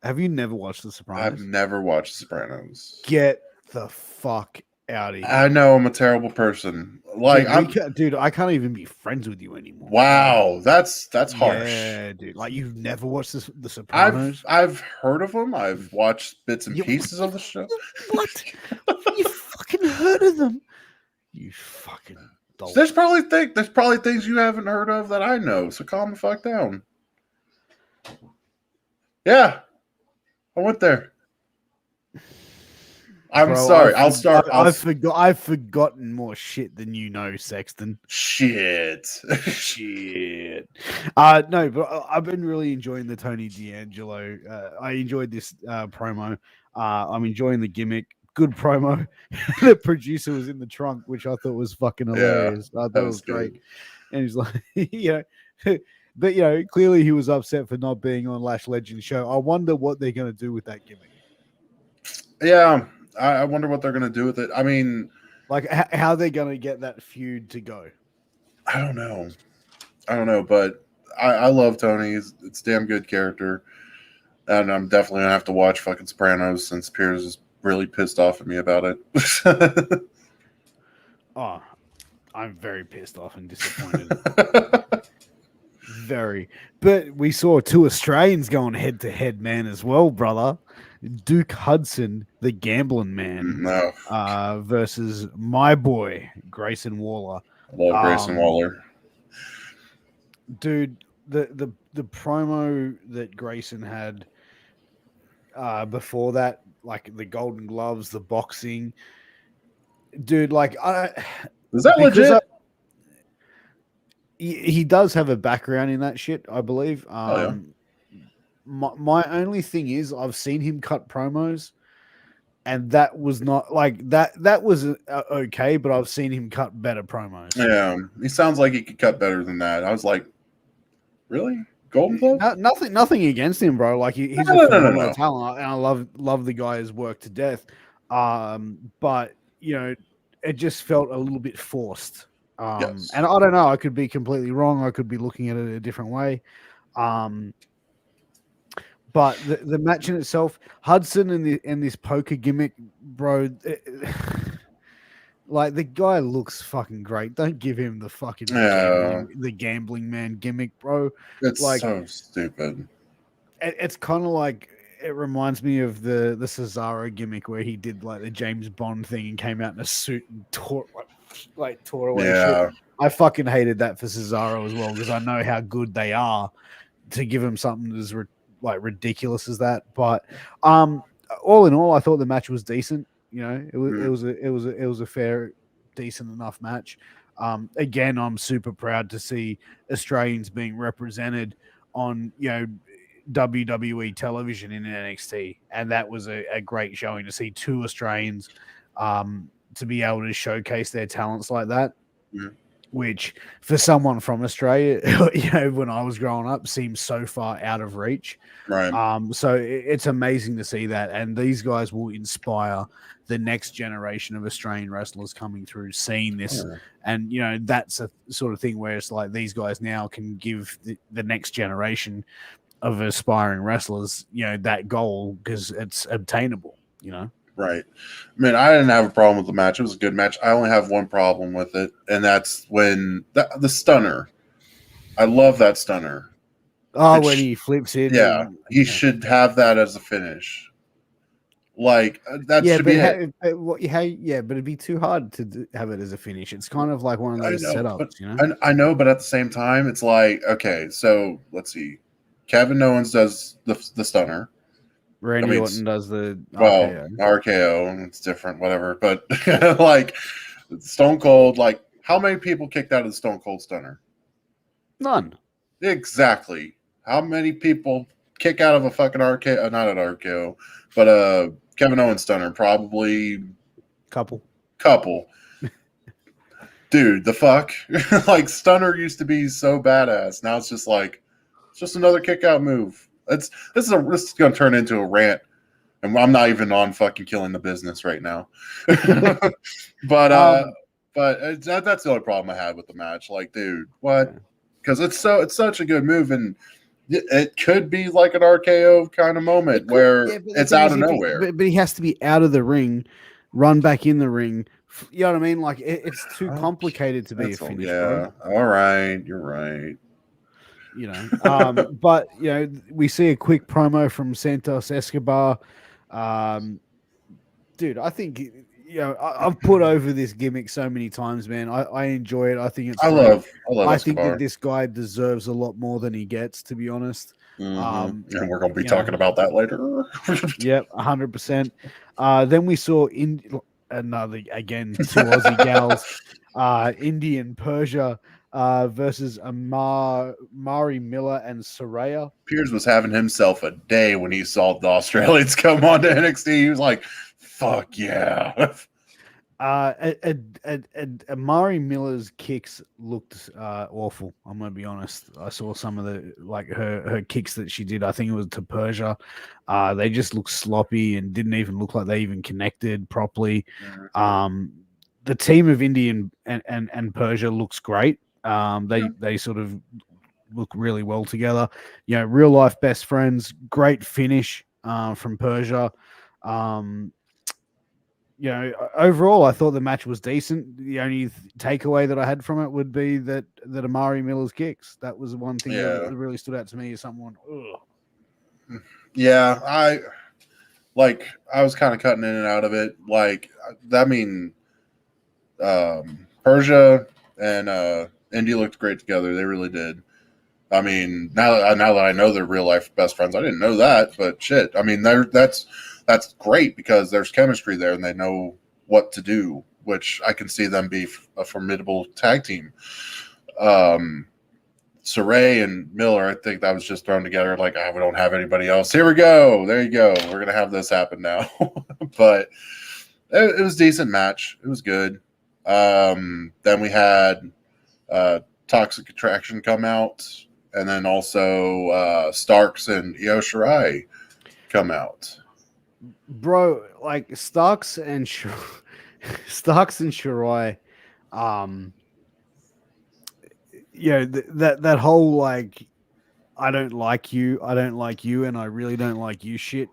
Have you never watched The Sopranos? I've never watched The Sopranos. Get the fuck out of here! I know I'm a terrible person. Like, dude, I can't even be friends with you anymore. Wow, that's harsh. Yeah, dude. Like, you've never watched The Sopranos? I've heard of them. I've watched bits and pieces of the show. What? You fucking heard of them? You fucking dolt. There's probably things you haven't heard of that I know. So calm the fuck down. Yeah, I went there. I'm sorry. I've forgotten more shit than you know, Sexton. Shit. No, but I've been really enjoying the Tony D'Angelo. I enjoyed this promo. I'm enjoying the gimmick. Good promo. The producer was in the trunk, which I thought was fucking hilarious. I thought it was great. And he's like, but clearly he was upset for not being on Lash Legends show. I wonder what they're going to do with that gimmick. Yeah. I wonder what they're going to do with it. I mean, like how they're going to get that feud to go. I don't know, but I love Tony. It's a damn good character. And I'm definitely going to have to watch fucking Sopranos since Piers is really pissed off at me about it. Oh, I'm very pissed off and disappointed. Very. But we saw two Australians going head to head, man, as well, brother. Duke Hudson, the gambling man, versus my boy, Grayson Waller. Love Grayson Waller. Dude, the promo that Grayson had before that, like the Golden Gloves, the boxing, dude, like Is that because legit? he does have a background in that shit, I believe. Oh, yeah. My only thing is I've seen him cut promos, and that was not like that. That was okay, but I've seen him cut better promos. Yeah, he sounds like he could cut better than that. I was like, really? Golden Glove? Nothing against him, bro. Like he's a phenomenal talent, and I love the guy's work to death. But you know, it just felt a little bit forced. Yes. And I don't know. I could be completely wrong. I could be looking at it a different way. But the match in itself, Hudson and this poker gimmick, bro. Like the guy looks fucking great. Don't give him the fucking gambling man gimmick, bro. It's like, so stupid. It's kind of like it reminds me of the Cesaro gimmick where he did like the James Bond thing and came out in a suit and tore away shit. I fucking hated that for Cesaro as well because I know how good they are to give him something as ridiculous as that. But all in all, I thought the match was decent. You know, it was a fair, decent enough match. Again, I'm super proud to see Australians being represented on, you know, WWE television in NXT, and that was a great showing to see two Australians to be able to showcase their talents like that. Yeah. Which for someone from Australia, you know, when I was growing up, seems so far out of reach. Right. So it's amazing to see that, and these guys will inspire the next generation of Australian wrestlers coming through, seeing this, and you know, that's a sort of thing where it's like these guys now can give the next generation of aspiring wrestlers, you know, that goal because it's obtainable. You know. Right. I mean, I didn't have a problem with the match. It was a good match. I only have one problem with it, and that's when the stunner. I love that stunner. Oh, when he flips in. Yeah, he should have that as a finish. Like, that should be it. But it'd be too hard to have it as a finish. It's kind of like one of those setups, you know? I know, but at the same time, it's like, okay, so let's see. Kevin Owens does the stunner. Randy Orton does the RKO. It's different, whatever. But like Stone Cold, like how many people kicked out of the Stone Cold Stunner? None. Exactly. How many people kick out of a fucking RKO? Not an RKO, but Kevin Owens Stunner. Probably couple. Dude, the fuck? Like Stunner used to be so badass. Now it's just like it's just another kick out move. This is going to turn into a rant, and I'm not even on fucking killing the business right now. but that's the only problem I had with the match. Like, dude, what? Because it's such a good move, and it could be like an RKO kind of moment where it's out of nowhere. But he has to be out of the ring, run back in the ring. You know what I mean? Like it's too complicated to be a finish. Yeah. Bro. All right, you're right. You know, but you know, we see a quick promo from Santos Escobar. Dude, I think, you know, I've put over this gimmick so many times, man. I enjoy it. I think it's. I love I think that this guy deserves a lot more than he gets, to be honest. And we're going to be talking about that later. Yep, 100%. Then we saw another again two Aussie gals, Indian Persia. Versus Mari Miller and Saraya. Piers was having himself a day when he saw the Australians come on to NXT. He was like, fuck yeah. Mari Miller's kicks looked awful. I'm going to be honest. I saw some of her kicks that she did. I think it was to Persia. They just looked sloppy and didn't even look like they even connected properly. The team of Indian and Persia looks great. They sort of look really well together. You know, real life best friends. Great finish from Persia. You know, overall, I thought the match was decent. The only takeaway that I had from it would be that Amari Miller's kicks. That was the one thing that really stood out to me as someone. Ugh. Yeah, I was kind of cutting in and out of it. Like, I mean, Persia and Indy looked great together. They really did. I mean, now that I know they're real life best friends, I didn't know that, but shit. I mean, that's great because there's chemistry there and they know what to do, which I can see them be a formidable tag team. Saray and Miller, I think that was just thrown together like, we don't have anybody else. Here we go. There you go. We're gonna have this happen now. But it was a decent match. It was good. Then we had Toxic Attraction come out. And then also Starks and Io Shirai come out. Bro, like Starks and Shirai, that whole like, I don't like you, and I really don't like you shit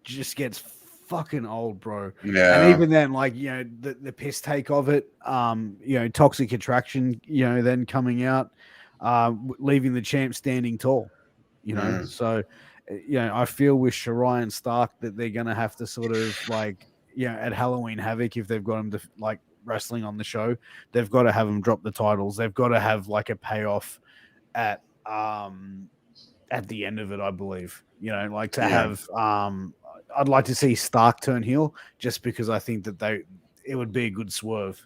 just gets fucking old, bro. Yeah. And even then, like, the piss take of it, Toxic Attraction, then coming out, leaving the champ standing tall, So, I feel with Shirai and Stark that they're going to have to sort of like, at Halloween Havoc, if they've got them to like wrestling on the show, they've got to have them drop the titles. They've got to have like a payoff at the end of it, I believe, like to have, I'd like to see Stark turn heel just because I think that it would be a good swerve.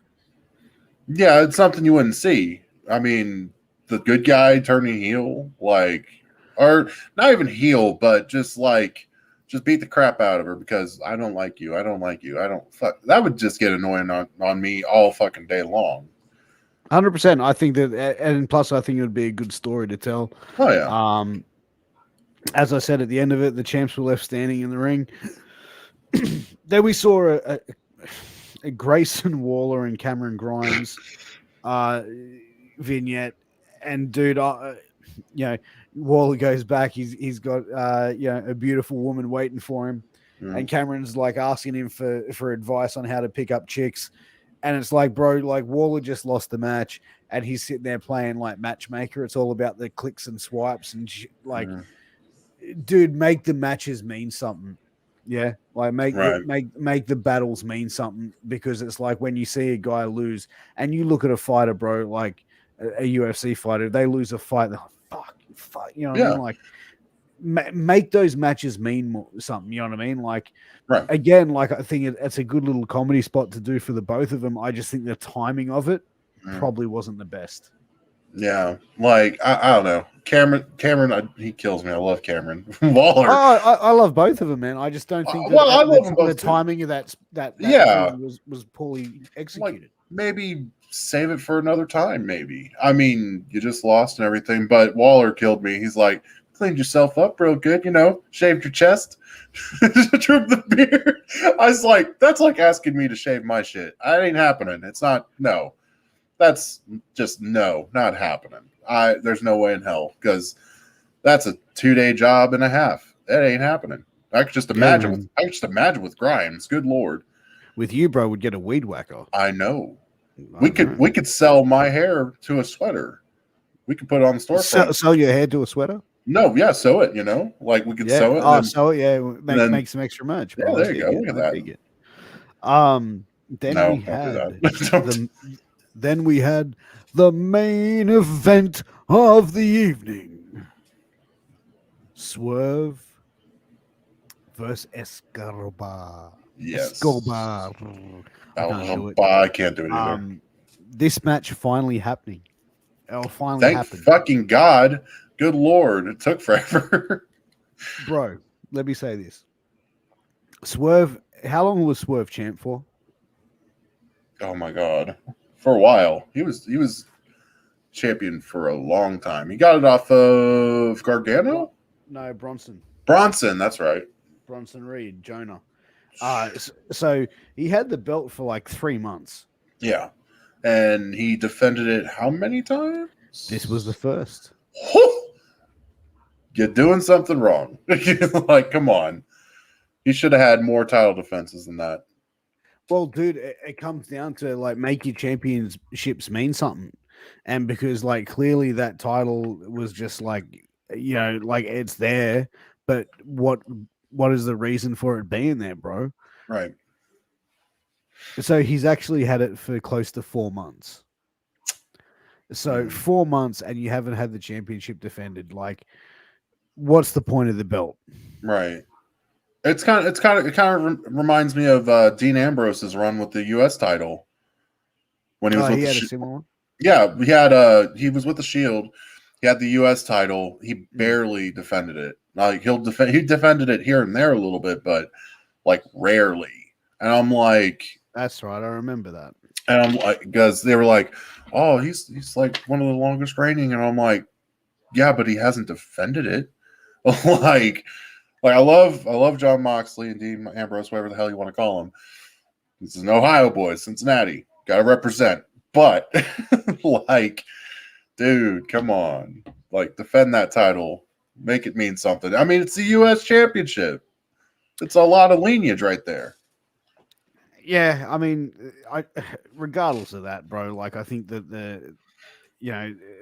Yeah. It's something you wouldn't see. I mean, the good guy turning heel, like, or not even heel, but just beat the crap out of her because I don't like you. I don't like you. I don't fuck. That would just get annoying on me all fucking day long. 100%. I think that, and plus, I think it would be a good story to tell. Oh yeah. As I said at the end of it, the champs were left standing in the ring. Then we saw a Grayson Waller and Cameron Grimes vignette. And dude, Waller goes back. He's got a beautiful woman waiting for him, and Cameron's like asking him for advice on how to pick up chicks, and it's like, bro, like Waller just lost the match, and he's sitting there playing like matchmaker. It's all about the clicks and swipes and dude, make the matches mean something. Yeah, like make the battles mean something, because it's like when you see a guy lose, and you look at a fighter, bro, like a UFC fighter, they lose a fight, fuck, you know what I mean? Like, make those matches mean something, you know what I mean? Like, again, like, I think it's a good little comedy spot to do for the both of them. I just think the timing of it probably wasn't the best. Yeah, like, I don't know. Cameron, he kills me. I love Cameron. Waller. I love both of them, man. I just don't think the timing of that was poorly executed. Like, maybe save it for another time, maybe. I mean, you just lost and everything, but Waller killed me. He's like, cleaned yourself up real good, shaved your chest, trimmed the beard. I was like, that's like asking me to shave my shit. That ain't happening. It's not, no. That's just not happening. There's no way in hell, because that's a 2-day job and a half. That ain't happening. I could just imagine with Grimes. Good Lord. With you, bro, would get a weed whacker. I know. We could sell my hair to a sweater. We could put it on the storefront. Sell your hair to a sweater? No, yeah, sew it. Like we could sew it. Oh, sew it. Yeah, make some extra merch. Yeah, there you go. Look at that. Then we had the main event of the evening: Swerve versus Escobar. Yes. Escobar. I can't do it either. This match finally happening. Thank fucking God. Good Lord. It took forever. Bro, let me say this. Swerve, how long was Swerve champ for? Oh my God. For a while. He was champion for a long time. He got it off of Gargano? No, Bronson. That's right. Bronson Reed, Jonah. So he had the belt for like 3 months. Yeah. And he defended it how many times? This was the first. You're doing something wrong. Like, come on. He should have had more title defenses than that. Well, dude, it comes down to like make your championships mean something. And because like clearly that title was just like, like it's there, but what is the reason for it being there, bro? Right. So he's actually had it for close to 4 months. So 4 months and you haven't had the championship defended. Like, what's the point of the belt? Right. It kind of reminds me of Dean Ambrose's run with the U.S. title when he was with He the had a similar one. Yeah, he was with the Shield. He had the U.S. title. He barely defended it. Like he defended it here and there a little bit, but like rarely. And I'm like, that's right. I remember that. And I'm like, because they were like, oh, he's like one of the longest reigning, and I'm like, yeah, but he hasn't defended it. like I love John Moxley and Dean Ambrose, whatever the hell you want to call him. This is an Ohio boy, Cincinnati, got to represent. But like, dude, come on, like defend that title, make it mean something. I mean, it's the U.S. Championship. It's a lot of lineage right there. Yeah, I mean, regardless of that, bro, like I think that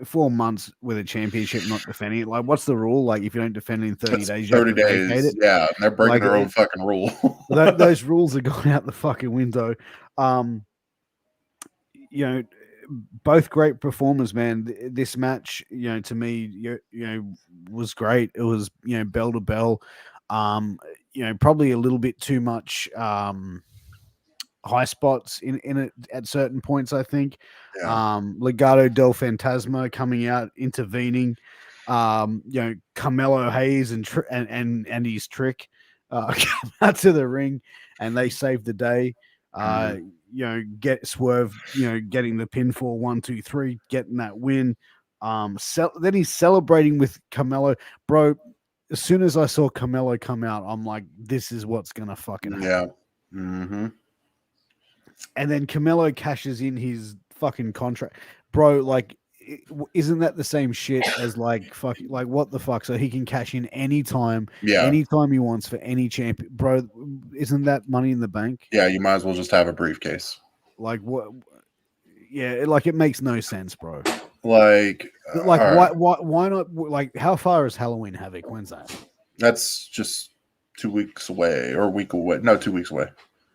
4 months with a championship not defending it, like what's the rule? Like if you don't defend it in 30 days, you 30 have to vacate days. it. Yeah, they're breaking Like, their own fucking rule. Those rules are gone out the fucking window. Both great performers, man. This match, to me, was great. It was, bell to bell. Probably a little bit too much high spots in it at certain points, I think. Yeah. Legado del Fantasma coming out, intervening. Carmelo Hayes and his Trick come out to the ring, and they saved the day. Get Swerve, getting the pinfall 1, 2, 3, getting that win. Then he's celebrating with Carmelo, bro. As soon as I saw Carmelo come out, I'm like, this is what's gonna fucking happen. Yeah. Mm-hmm. And then Carmelo cashes in his fucking contract, bro. Like, isn't that the same shit as like what the fuck? So he can cash in anytime he wants for any champion, bro. Isn't that money in the bank? Yeah, you might as well just have a briefcase. Like what? Yeah, like it makes no sense, bro. Like why not? Like, how far is Halloween Havoc? When's that? That's just 2 weeks away or a week away. No, 2 weeks away.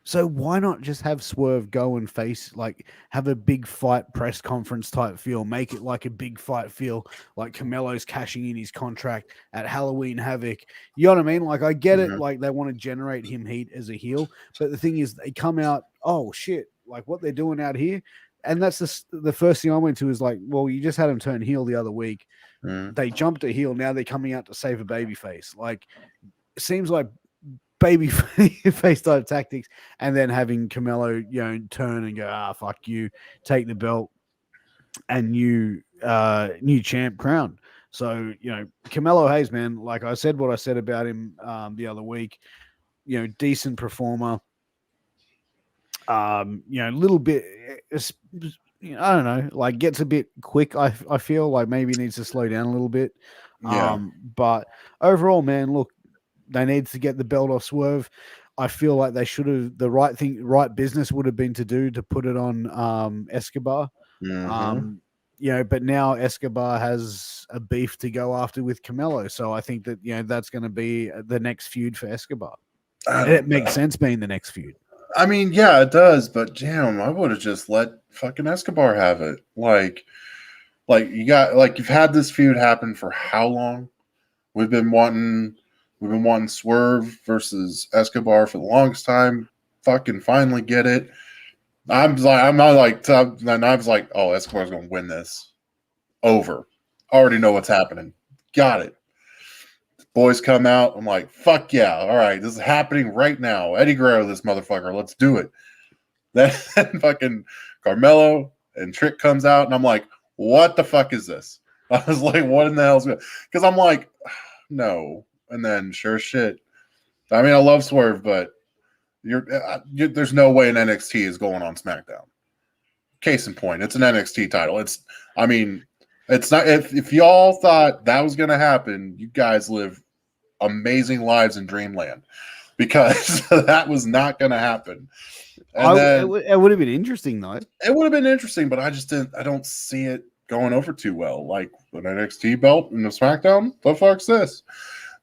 So why not just have Swerve go and face, like, have a big fight press conference type feel, make it like a big fight feel, like Carmelo's cashing in his contract at Halloween Havoc. You know what I mean? Like, I get it. Like, they want to generate him heat as a heel, but the thing is, they come out, oh shit, like what they're doing out here. And that's the first thing I went to is like, well, you just had him turn heel the other week. They jumped a heel. Now they're coming out to save a babyface. Like, it seems like baby face type tactics, and then having Carmelo, turn and go, fuck you, take the belt, and new champ crown. So, Carmelo Hayes, man, like I said what I said about him the other week, decent performer. A little bit, I don't know, like gets a bit quick. I feel like maybe needs to slow down a little bit. Yeah. But overall, man, look, they need to get the belt off Swerve. I feel like they should have, the right business would have been to do to put it on Escobar. But now Escobar has a beef to go after with Carmelo. So I think that, that's going to be the next feud for Escobar. It makes sense being the next feud. I mean, yeah, it does, but damn, I would have just let fucking Escobar have it. Like you've had this feud happen for how long? We've been wanting Swerve versus Escobar for the longest time. Fucking finally get it. I was like, oh, Escobar's gonna win this. Over. Already know what's happening. Got it. Boys come out. I'm like, fuck yeah. All right, this is happening right now. Eddie Guerrero, this motherfucker. Let's do it. Then fucking Carmelo and Trick comes out, and I'm like, what the fuck is this? I was like, what in the hell's going on? Because I'm like, no. And then sure shit. I mean, I love Swerve, but there's no way an NXT is going on SmackDown. Case in point, it's an NXT title. It's not. If y'all thought that was going to happen, you guys live amazing lives in dreamland, because that was not going to happen. And it would have been interesting, though. It would have been interesting, but I don't see it going over too well. Like an NXT belt in the SmackDown, the fuck's this?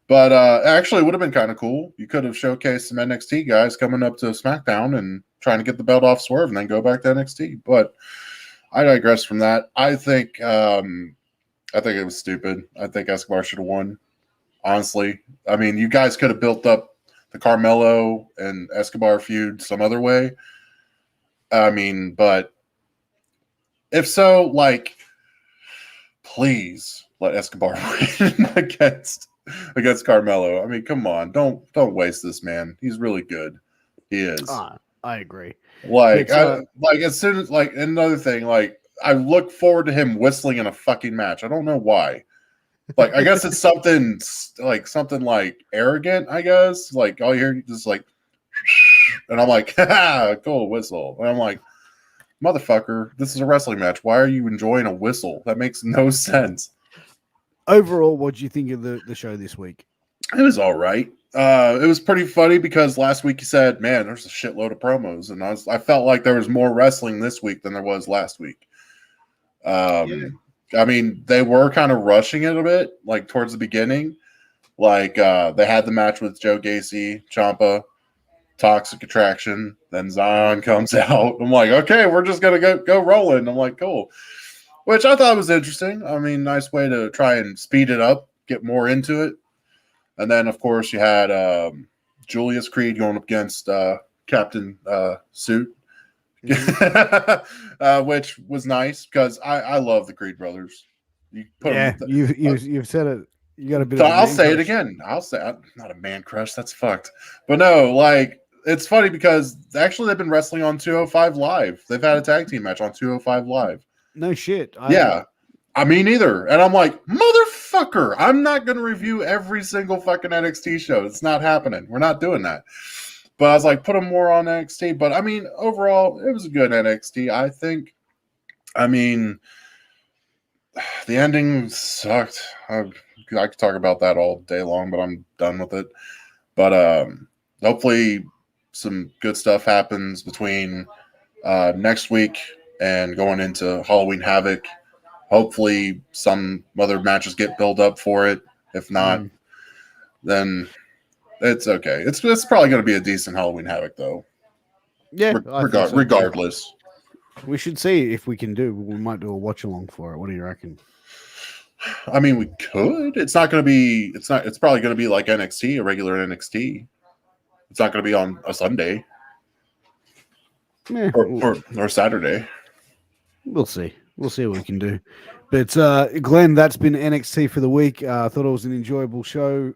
But actually, it would have been kind of cool. You could have showcased some NXT guys coming up to SmackDown and trying to get the belt off Swerve and then go back to NXT. But I digress from that. I think it was stupid. I think Escobar should have won. Honestly, I mean, you guys could have built up the Carmelo and Escobar feud some other way. I mean, but if so, like, please let Escobar win against Carmelo. I mean, come on, don't waste this man. He's really good. He is. I agree. Like, as soon as another thing, like, I look forward to him whistling in a fucking match. I don't know why. Like, I guess it's something like arrogant. I guess like all you hear just like, and I'm like, cool whistle. And I'm like, motherfucker, this is a wrestling match. Why are you enjoying a whistle? That makes no sense. Overall, what do you think of the show this week? It was all right. It was pretty funny because last week you said, man, there's a shitload of promos. And I felt like there was more wrestling this week than there was last week. I mean, they were kind of rushing it a bit, like towards the beginning. Like they had the match with Joe Gacy, Champa, Toxic Attraction. Then Zion comes out. I'm like, okay, we're just gonna go rolling. I'm like, cool. Which I thought was interesting. I mean, nice way to try and speed it up, get more into it. And then, of course, you had Julius Creed going up against Captain Suit, which was nice because I love the Creed brothers. You put you've said it. You got a bit. So I'll say it again. I'll say I'm not a man crush. That's fucked. But no, like it's funny because actually they've been wrestling on 205 Live. They've had a tag team match on 205 Live. No shit. I mean, neither. And I'm like, motherfucker, I'm not going to review every single fucking NXT show. It's not happening. We're not doing that. But I was like, put them more on NXT. But I mean, overall, it was a good NXT, I think. I mean, the ending sucked. I could talk about that all day long, but I'm done with it. But hopefully some good stuff happens between next week and going into Halloween Havoc. Hopefully some other matches get built up for it. If not, then it's okay. It's probably going to be a decent Halloween Havoc, though. Yeah. Regardless. We should see if we can do. We might do a watch along for it. What do you reckon? I mean, we could. It's not going to be. It's probably going to be like NXT, a regular NXT. It's not going to be on a Sunday or Saturday. We'll see. We'll see what we can do. But Glenn, that's been NXT for the week. I thought it was an enjoyable show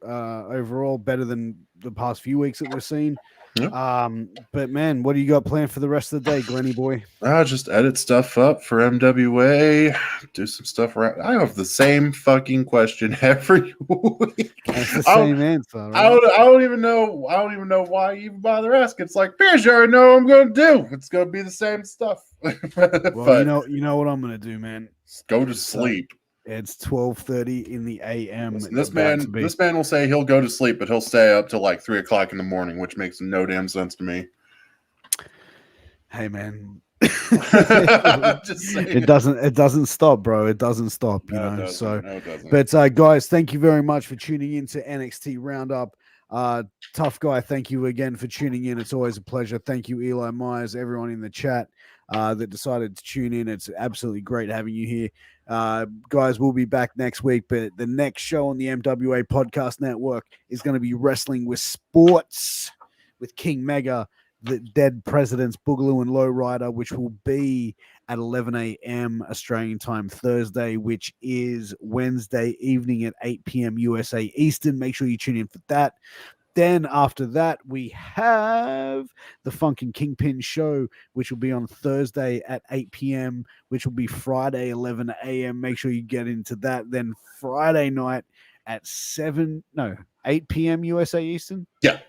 overall, better than the past few weeks that we've seen. Yeah. But man, what do you got planned for the rest of the day, Glenny boy? Just edit stuff up for MWA, do some stuff around. I have the same fucking question every week. That's the same answer. Right? I don't even know why you even bother asking. It's like, Piers, you already know what I'm gonna do. It's gonna be the same stuff. Well, you know what I'm gonna do, man. Go to sleep. It's 12:30 in the AM. This man will say he'll go to sleep, but he'll stay up till like 3 o'clock in the morning, which makes no damn sense to me. Hey, man. Just saying. It doesn't stop, bro. It doesn't stop, you know. But guys, thank you very much for tuning in to NXT Roundup. Tough guy, thank you again for tuning in. It's always a pleasure. Thank you, Eli Myers, everyone in the chat that decided to tune in. It's absolutely great having you here. Guys, we'll be back next week, but the next show on the MWA Podcast Network is going to be Wrestling with Sports with King Mega, the Dead Presidents, Boogaloo and Lowrider, which will be at 11 a.m. Australian time Thursday, which is Wednesday evening at 8 p.m. USA Eastern. Make sure you tune in for that. Then after that, we have the Funkin' Kingpin show, which will be on Thursday at 8 p.m., which will be Friday, 11 a.m. Make sure you get into that. Then Friday night at 8 p.m. USA Eastern? Yeah.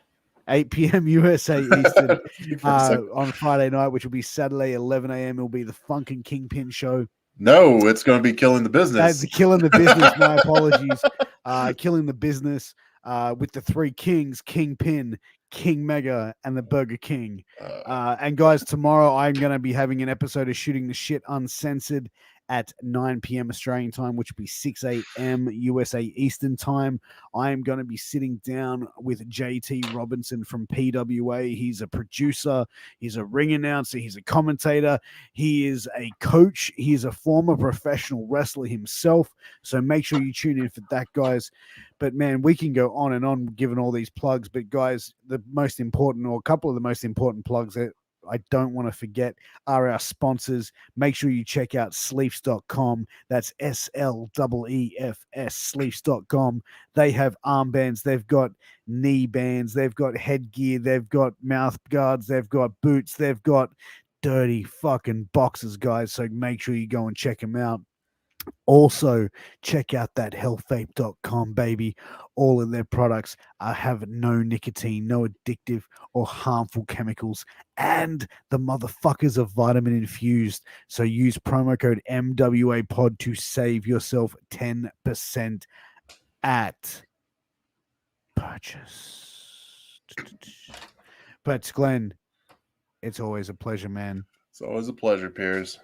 8 p.m. USA Eastern on Friday night, which will be Saturday, 11 a.m. It will be the Funkin' Kingpin show. No, it's going to be Killing the Business. That's Killing the Business. My apologies. Killing the Business. With the three kings, Kingpin, King Mega, and the Burger King. And guys, tomorrow I'm going to be having an episode of Shooting the Shit Uncensored, at 9 p.m. Australian time, which will be 6 a.m. USA Eastern time. I am going to be sitting down with JT Robinson from PWA. He's a producer, he's a ring announcer, he's a commentator, he is a coach, he is a former professional wrestler himself. So make sure you tune in for that, guys. But man, we can go on and on giving all these plugs. But guys, the most important, or a couple of the most important plugs that I don't want to forget, are our sponsors. Make sure you check out sleeps.com. That's SLEEFS, sleeps.com. They have armbands, they've got knee bands, they've got headgear, they've got mouth guards, they've got boots, they've got dirty fucking boxes, guys. So make sure you go and check them out. Also, check out that healthvape.com, baby. All of their products have no nicotine, no addictive or harmful chemicals, and the motherfuckers are vitamin infused. So use promo code MWA pod to save yourself 10% at purchase. But Glenn, it's always a pleasure, man. It's always a pleasure, Piers.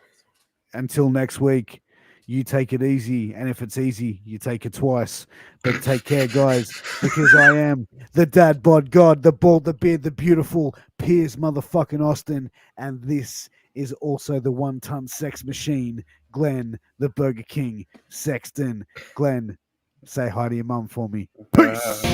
Until next week. You take it easy, and if it's easy, you take it twice. But take care, guys, because I am the dad bod god, the bald, the beard, the beautiful Piers motherfucking Austin, and this is also the one-ton sex machine, Glenn, the Burger King Sexton. Glenn, say hi to your mum for me. Peace.